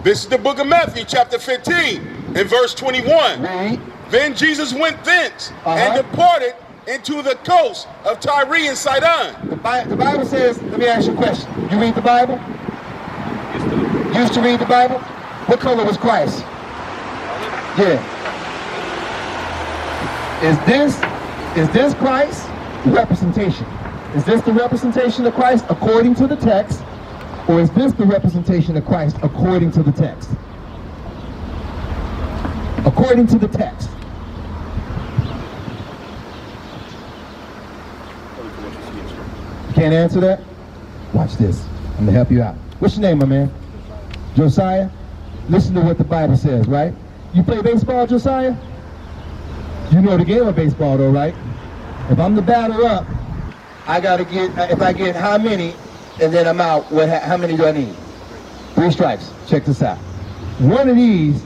This is the book of Matthew, chapter 15, and verse 21. Right. Then Jesus went thence and departed into the coast of Tyre and Sidon. The Bible says, let me ask you a question. You read the Bible? Used to read the Bible? What color was Christ? Yeah. Is this Christ? Representation. Is this the representation of Christ according to the text? Or is this the representation of Christ according to the text? According to the text. Can't answer that? Watch this. I'm gonna help you out. What's your name, my man? Josiah? Listen to what the Bible says, right? You play baseball, Josiah? You know the game of baseball though, right? If I'm the batter up, I gotta get, if I get how many, and then I'm out, how many do I need? 3 strikes. Check this out. One of these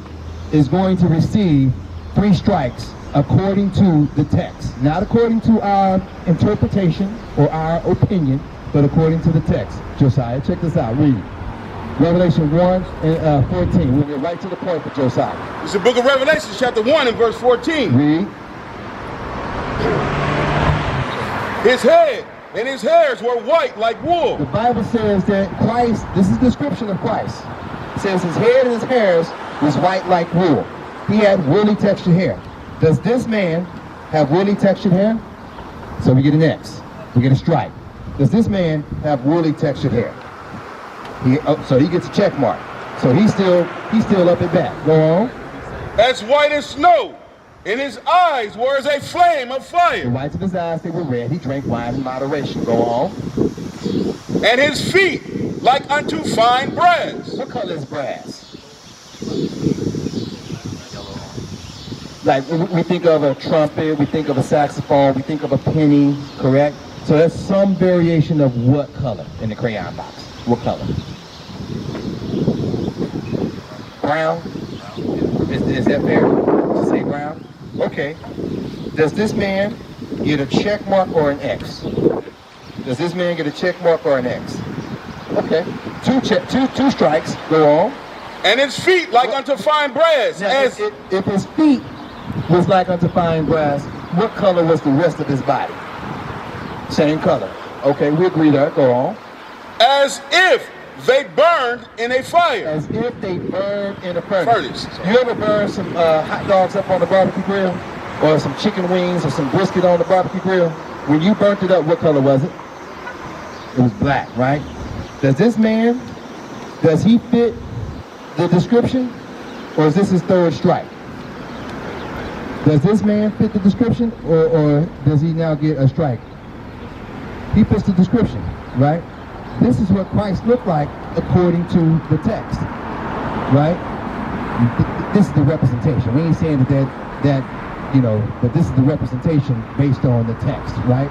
is going to receive 3 strikes according to the text. Not according to our interpretation or our opinion, but according to the text. Josiah, check this out. Read. Revelation 1 and 14. We'll get right to the point for Josiah. It's the book of Revelation, chapter 1 and verse 14. Read. His head and his hairs were white like wool. The Bible says that Christ, this is the description of Christ. It says his head and his hairs was white like wool. He had woolly textured hair. Does this man have woolly textured hair? So we get an X. We get a strike. Does this man have woolly textured hair? So he gets a check mark. So he's still up at bat. Go on. As white as snow, and his eyes were as a flame of fire. The whites of his eyes, they were red. He drank wine in moderation. Go on. And his feet like unto fine brass. What color is brass? Like we think of a trumpet, we think of a saxophone, we think of a penny, correct? So that's some variation of what color in the crayon box? What color? Brown? Is that fair to say brown? Okay. Does this man get a check mark or an X? Does this man get a check mark or an X? Okay. Two strikes. Go on. And his feet like unto fine brass. Now, if his feet was like unto fine brass, what color was the rest of his body? Same color. Okay, we agree there. Go on. As if they burned in a fire. As if they burned in a furnace. You ever burn some hot dogs up on the barbecue grill? Or some chicken wings or some brisket on the barbecue grill? When you burnt it up, what color was it? It was black, right? Does this man, does he fit the description? Or is this his 3rd strike? Does this man fit the description? Or does he now get a strike? He fits the description, right? This is what Christ looked like according to the text, right? This is the representation. We ain't saying that you know, but this is the representation based on the text, right?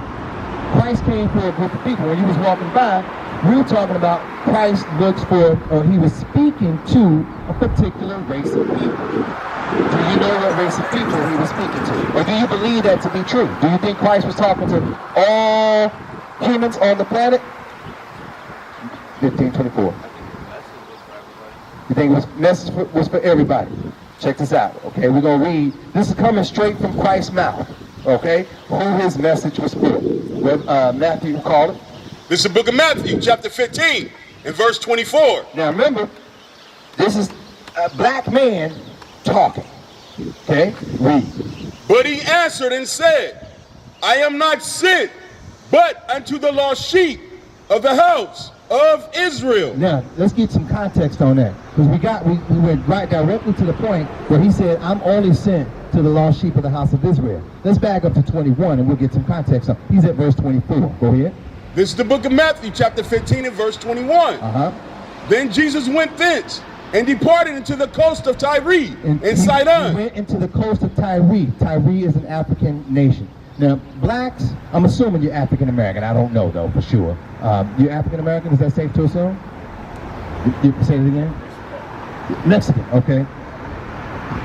Christ came for a group of people. When he was walking by, we were talking about Christ looks for, or he was speaking to a particular race of people. Do you know what race of people he was speaking to? Or do you believe that to be true? Do you think Christ was talking to all humans on the planet? 15:24. You think his message was for everybody? Check this out, okay? We're going to read. This is coming straight from Christ's mouth, okay? Who his message was for. Matthew called it. This is the book of Matthew, chapter 15, and verse 24. Now remember, this is a black man talking, okay? Read. But he answered and said, I am not sent, but unto the lost sheep of the house of Israel. Now, let's get some context on that. Because we went right directly to the point where he said, I'm only sent to the lost sheep of the house of Israel. Let's back up to 21 and we'll get some context on. He's at verse 24. Go ahead. This is the book of Matthew, chapter 15 and verse 21. Then Jesus went thence and departed into the coast of Tyre and Sidon. He went into the coast of Tyre. Tyre is an African nation. Now, blacks, I'm assuming you're African American. I don't know, though, for sure. You're African American? Is that safe to assume? You say it again? Mexican, okay.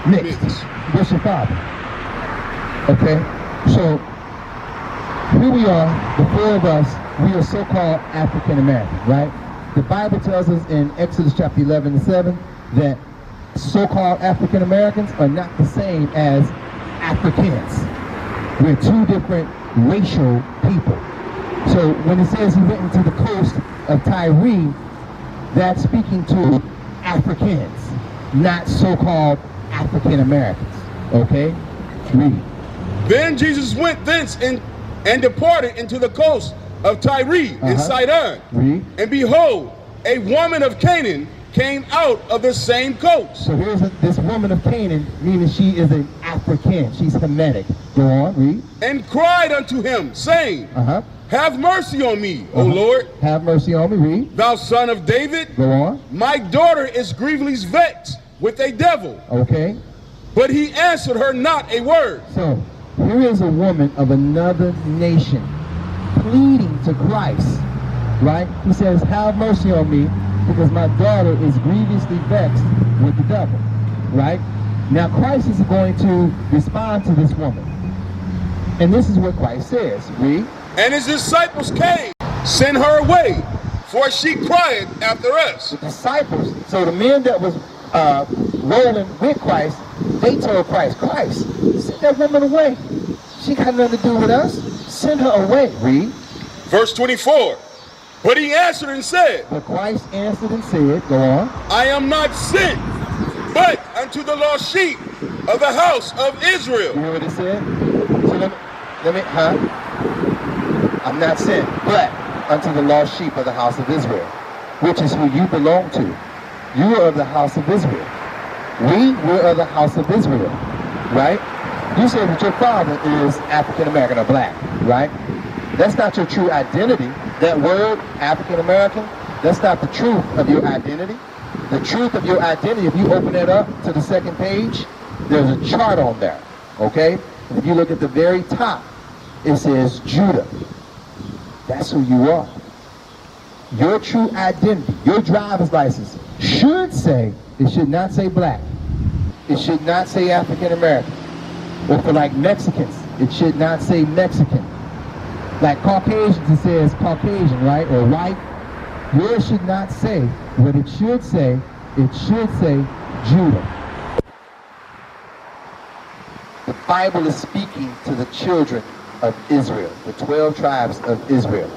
Mixed. What's your father? Okay. So, here we are, the 4 of us, we are so-called African American, right? The Bible tells us in Exodus chapter 11 and 7 that so-called African Americans are not the same as Africans. We're two different racial people. So when it says he went into the coast of Tyre, that's speaking to Africans, not so-called African Americans. Okay? Read. Then Jesus went thence and departed into the coast of Tyre and Sidon. Read. And behold, a woman of Canaan came out of the same coast. So here's this woman of Canaan, meaning she is an African. She's Hamitic. Go on, read. And cried unto him, saying, Have mercy on me, O Lord. Have mercy on me, read. Thou son of David. Go on. My daughter is grievously vexed with a devil. Okay. But he answered her not a word. So here is a woman of another nation pleading to Christ, right? He says, have mercy on me, because my daughter is grievously vexed with the devil, right? Now Christ is going to respond to this woman. And this is what Christ says, read. And his disciples came, send her away, for she cried after us. The disciples, so the men that was rolling with Christ, they told Christ, send that woman away. She got nothing to do with us. Send her away, read. Verse 24. But he answered and said, But Christ answered and said, go on. I am not sent, but unto the lost sheep of the house of Israel. You hear what it said? So I'm not sent, but unto the lost sheep of the house of Israel, which is who you belong to. You are of the house of Israel. We're of the house of Israel, right? You say that your father is African American or black, right? That's not your true identity. That word, African American, that's not the truth of your identity. The truth of your identity, if you open it up to the second page, there's a chart on there, okay? And if you look at the very top, it says Judah. That's who you are. Your true identity, your driver's license should say, it should not say black. It should not say African American. Or for like Mexicans, it should not say Mexican. Like Caucasians, it says Caucasian, right? Or white. Yours should not say what it should say. It should say Judah. The Bible is speaking to the children of Israel, the 12 tribes of Israel.